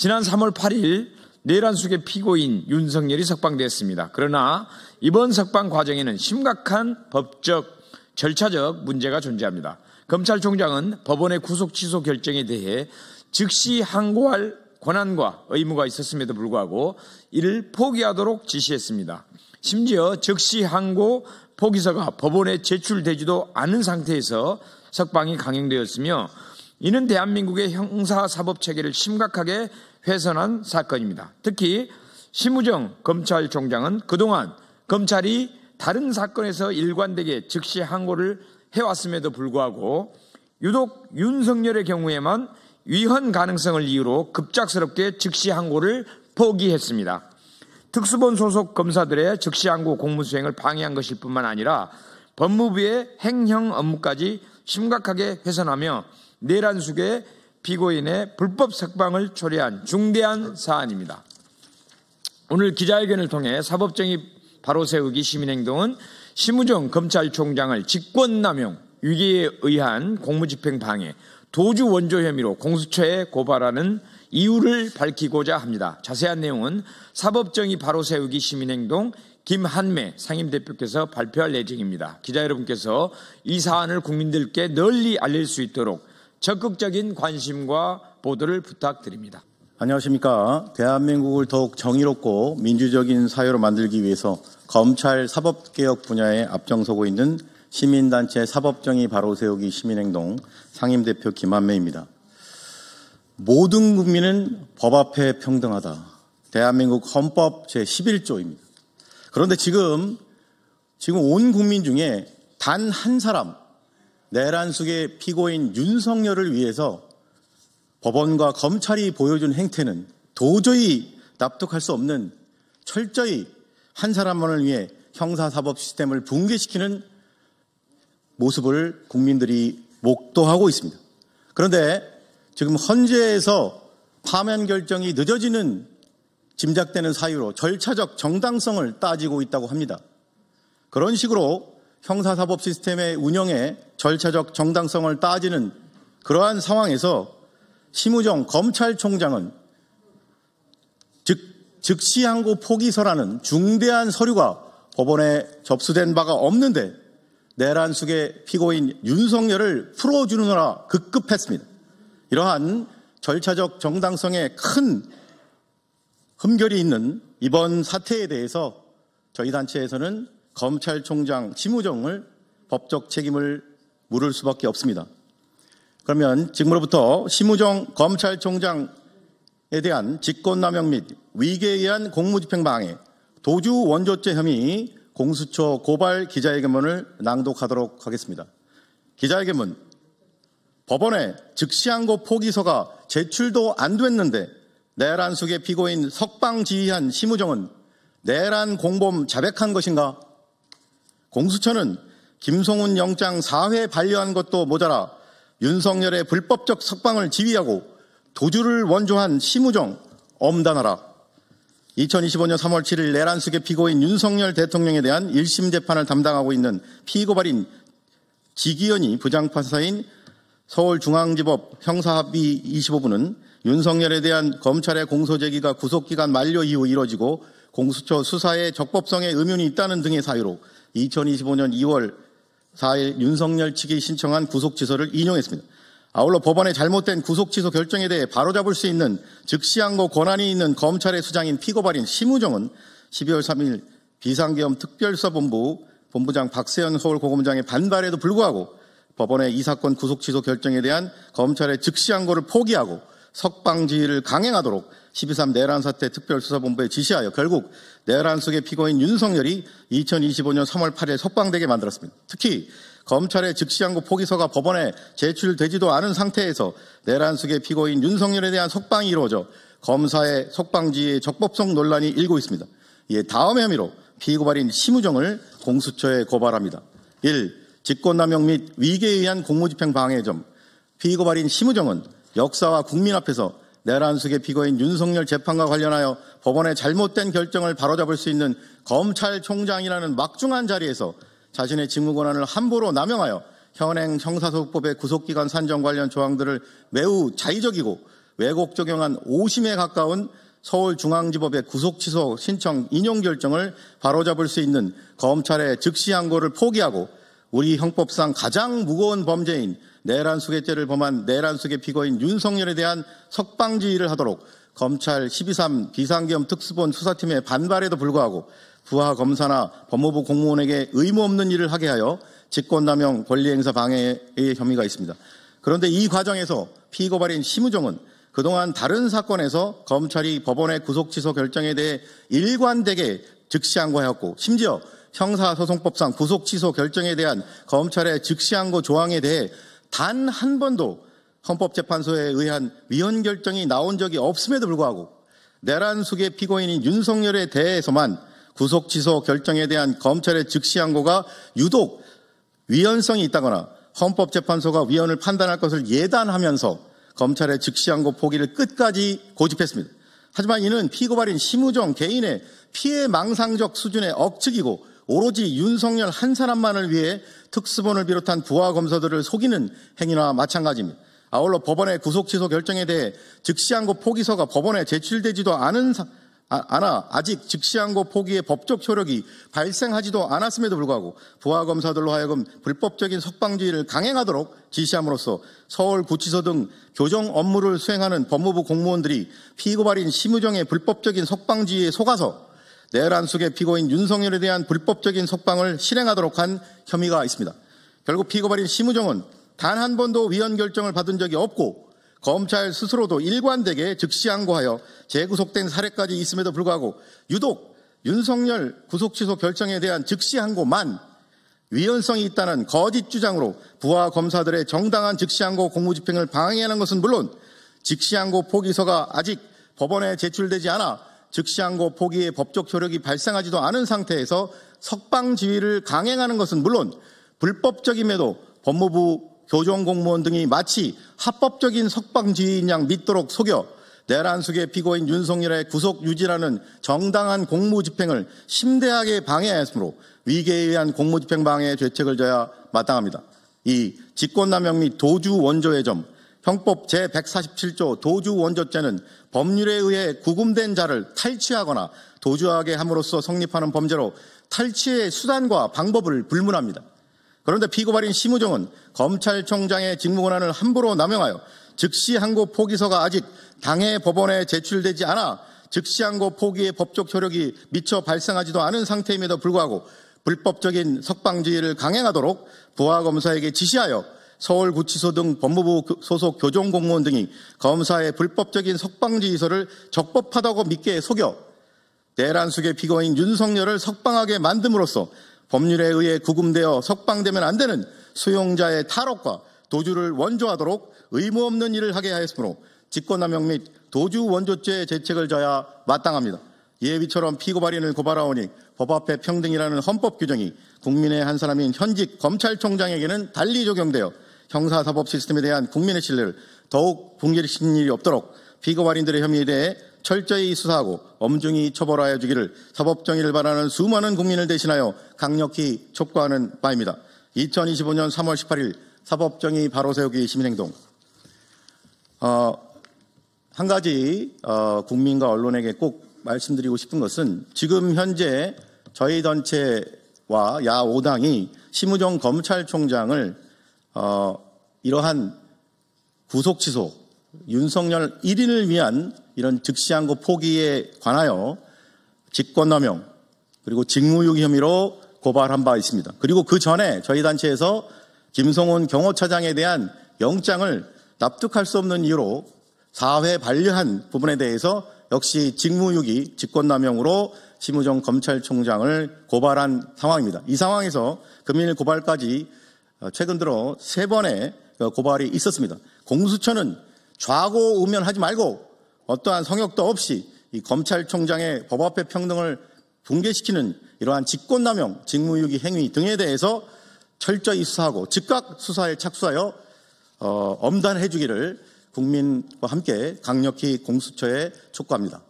지난 3월 8일 내란숙의 피고인 윤석열이 석방됐습니다. 그러나 이번 석방 과정에는 심각한 법적, 절차적 문제가 존재합니다. 검찰총장은 법원의 구속 취소 결정에 대해 즉시 항고할 권한과 의무가 있었음에도 불구하고 이를 포기하도록 지시했습니다. 심지어 즉시 항고 포기서가 법원에 제출되지도 않은 상태에서 석방이 강행되었으며 이는 대한민국의 형사사법체계를 심각하게 훼손한 사건입니다. 특히 심우정 검찰총장은 그동안 검찰이 다른 사건에서 일관되게 즉시 항고를 해왔음에도 불구하고 유독 윤석열의 경우에만 위헌 가능성을 이유로 급작스럽게 즉시 항고를 포기했습니다. 특수본 소속 검사들의 즉시 항고 공무 수행을 방해한 것일 뿐만 아니라 법무부의 행정 업무까지 심각하게 훼손하며 내란숙의 피고인의 불법 석방을 초래한 중대한 사안입니다. 오늘 기자회견을 통해 사법정의 바로 세우기 시민행동은 심우정 검찰총장을 직권남용, 위기에 의한 공무집행 방해, 도주 원조 혐의로 공수처에 고발하는 이유를 밝히고자 합니다. 자세한 내용은 사법정의 바로 세우기 시민행동 김한매 상임대표께서 발표할 예정입니다. 기자 여러분께서 이 사안을 국민들께 널리 알릴 수 있도록 적극적인 관심과 보도를 부탁드립니다. 안녕하십니까. 대한민국을 더욱 정의롭고 민주적인 사회로 만들기 위해서 검찰 사법개혁 분야에 앞장서고 있는 시민단체 사법정의 바로 세우기 시민행동 상임대표 김한매입니다. 모든 국민은 법 앞에 평등하다. 대한민국 헌법 제11조입니다. 그런데 지금 온 국민 중에 단 한 사람, 내란숙의 피고인 윤석열을 위해서 법원과 검찰이 보여준 행태는 도저히 납득할 수 없는 철저히 한 사람만을 위해 형사사법 시스템을 붕괴시키는 모습을 국민들이 목도하고 있습니다. 그런데 지금 헌재에서 파면 결정이 늦어지는 짐작되는 사유로 절차적 정당성을 따지고 있다고 합니다. 그런 식으로 형사사법 시스템의 운영에 절차적 정당성을 따지는 그러한 상황에서 심우정 검찰총장은 즉시 항고 포기서라는 중대한 서류가 법원에 접수된 바가 없는데 내란숙의 피고인 윤석열을 풀어주느라 급급했습니다. 이러한 절차적 정당성에 큰 흠결이 있는 이번 사태에 대해서 저희 단체에서는 검찰총장 심우정을 법적 책임을 물을 수밖에 없습니다. 그러면 지금으로부터 심우정 검찰총장에 대한 직권남용 및 위계에 의한 공무집행방해, 도주 원조죄 혐의 공수처 고발 기자회견문을 낭독하도록 하겠습니다. 기자회견문. 법원에 즉시항고 포기서가 제출도 안 됐는데 내란숙의 피고인 석방 지휘한 심우정은 내란 공범 자백한 것인가? 공수처는 김성훈 영장 4회 반려한 것도 모자라 윤석열의 불법적 석방을 지휘하고 도주를 원조한 심우정 엄단하라. 2025년 3월 7일 내란숙의 피고인 윤석열 대통령에 대한 1심 재판을 담당하고 있는 피고발인 지기현이 부장판사인 서울중앙지법 형사합의 25부는 윤석열에 대한 검찰의 공소제기가 구속기간 만료 이후 이뤄지고 공수처 수사의 적법성에 의문이 있다는 등의 사유로 2025년 2월 4일 윤석열 측이 신청한 구속취소를 인용했습니다. 아울러 법원의 잘못된 구속취소 결정에 대해 바로잡을 수 있는 즉시항고 권한이 있는 검찰의 수장인 피고발인 심우정은 12월 3일 비상계엄 특별수사본부 본부장 박세현 서울고검장의 반발에도 불구하고 법원의 이 사건 구속취소 결정에 대한 검찰의 즉시항고를 포기하고 석방 지휘를 강행하도록 12.3 내란사태 특별수사본부에 지시하여 결국 내란숙의 피고인 윤석열이 2025년 3월 8일 석방되게 만들었습니다. 특히 검찰의 즉시항고 포기서가 법원에 제출되지도 않은 상태에서 내란숙의 피고인 윤석열에 대한 석방이 이루어져 검사의 석방 지휘의 적법성 논란이 일고 있습니다. 이에 다음 혐의로 피고발인 심우정을 공수처에 고발합니다. 1. 직권남용 및 위계에 의한 공무집행 방해 점. 피고발인 심우정은 역사와 국민 앞에서 내란숙의 피고인 윤석열 재판과 관련하여 법원의 잘못된 결정을 바로잡을 수 있는 검찰총장이라는 막중한 자리에서 자신의 직무 권한을 함부로 남용하여 현행 형사소송법의 구속기간 산정 관련 조항들을 매우 자의적이고 왜곡 적용한 5심에 가까운 서울중앙지법의 구속취소 신청 인용 결정을 바로잡을 수 있는 검찰의 즉시항고를 포기하고 우리 형법상 가장 무거운 범죄인 내란수괴죄를 범한 내란수괴 피고인 윤석열에 대한 석방지휘를 하도록 검찰 12.3 비상계엄 특수본 수사팀의 반발에도 불구하고 부하 검사나 법무부 공무원에게 의무 없는 일을 하게 하여 직권남용 권리행사 방해의 혐의가 있습니다. 그런데 이 과정에서 피고발인 심우정은 그동안 다른 사건에서 검찰이 법원의 구속취소 결정에 대해 일관되게 즉시항고하였고 심지어 형사소송법상 구속취소 결정에 대한 검찰의 즉시항고 조항에 대해 단 한 번도 헌법재판소에 의한 위헌 결정이 나온 적이 없음에도 불구하고 내란수괴 피고인인 윤석열에 대해서만 구속취소 결정에 대한 검찰의 즉시항고가 유독 위헌성이 있다거나 헌법재판소가 위헌을 판단할 것을 예단하면서 검찰의 즉시항고 포기를 끝까지 고집했습니다. 하지만 이는 피고발인 심우정 개인의 피해 망상적 수준의 억측이고 오로지 윤석열 한 사람만을 위해 특수본을 비롯한 부하 검사들을 속이는 행위나 마찬가지입니다. 아울러 법원의 구속취소 결정에 대해 즉시항고 포기서가 법원에 제출되지도 않아 아직 즉시항고 포기의 법적 효력이 발생하지도 않았음에도 불구하고 부하 검사들로 하여금 불법적인 석방지휘를 강행하도록 지시함으로써 서울구치소 등 교정 업무를 수행하는 법무부 공무원들이 피고발인 심우정의 불법적인 석방지휘에 속아서 내란수괴 피고인 윤석열에 대한 불법적인 석방을 실행하도록 한 혐의가 있습니다. 결국 피고발인 심우정은 단 한 번도 위헌 결정을 받은 적이 없고 검찰 스스로도 일관되게 즉시항고하여 재구속된 사례까지 있음에도 불구하고 유독 윤석열 구속취소 결정에 대한 즉시항고만 위헌성이 있다는 거짓 주장으로 부하 검사들의 정당한 즉시항고 공무집행을 방해하는 것은 물론 즉시항고 포기서가 아직 법원에 제출되지 않아 즉시항고 포기의 법적 효력이 발생하지도 않은 상태에서 석방지휘를 강행하는 것은 물론 불법적임에도 법무부 교정공무원 등이 마치 합법적인 석방지휘인 양 믿도록 속여 내란수괴 피고인 윤석열의 구속 유지라는 정당한 공무집행을 심대하게 방해하였으므로 위계에 의한 공무집행 방해의 죄책을 져야 마땅합니다. 이 직권남용 및 도주원조의 점, 형법 제147조 도주원조죄는 법률에 의해 구금된 자를 탈취하거나 도주하게 함으로써 성립하는 범죄로 탈취의 수단과 방법을 불문합니다. 그런데 피고발인 심우정은 검찰총장의 직무권한을 함부로 남용하여 즉시항고 포기서가 아직 당해 법원에 제출되지 않아 즉시항고 포기의 법적 효력이 미처 발생하지도 않은 상태임에도 불구하고 불법적인 석방지휘를 강행하도록 부하검사에게 지시하여 서울구치소 등 법무부 소속 교정공무원 등이 검사의 불법적인 석방지휘서를 적법하다고 믿게 속여 내란수괴 피고인 윤석열을 석방하게 만듦으로써 법률에 의해 구금되어 석방되면 안 되는 수용자의 탈옥과 도주를 원조하도록 의무 없는 일을 하게 하였으므로 직권남용 및 도주원조죄의 죄책을 져야 마땅합니다. 이에 위처럼 피고발인을 고발하오니 법 앞에 평등이라는 헌법 규정이 국민의 한 사람인 현직 검찰총장에게는 달리 적용되어 형사사법 시스템에 대한 국민의 신뢰를 더욱 붕괴시키는 일이 없도록 피고발인들의 혐의에 대해 철저히 수사하고 엄중히 처벌하여 주기를 사법정의를 바라는 수많은 국민을 대신하여 강력히 촉구하는 바입니다. 2025년 3월 18일 사법정의 바로세우기 시민행동. 한 가지 국민과 언론에게 꼭 말씀드리고 싶은 것은 지금 현재 저희 단체와 야5당이 심우정 검찰총장을 이러한 구속취소, 윤석열 1인을 위한 이런 즉시항고 포기에 관하여 직권남용 그리고 직무유기 혐의로 고발한 바 있습니다. 그리고 그 전에 저희 단체에서 김성훈 경호처장에 대한 영장을 납득할 수 없는 이유로 4회 반려한 부분에 대해서 역시 직무유기 직권남용으로 심우정 검찰총장을 고발한 상황입니다. 이 상황에서 금일 고발까지 최근 들어 3번의 고발이 있었습니다. 공수처는 좌고우면하지 말고 어떠한 성역도 없이 이 검찰총장의 법 앞의 평등을 붕괴시키는 이러한 직권남용, 직무유기 행위 등에 대해서 철저히 수사하고 즉각 수사에 착수하여 엄단해 주기를 국민과 함께 강력히 공수처에 촉구합니다.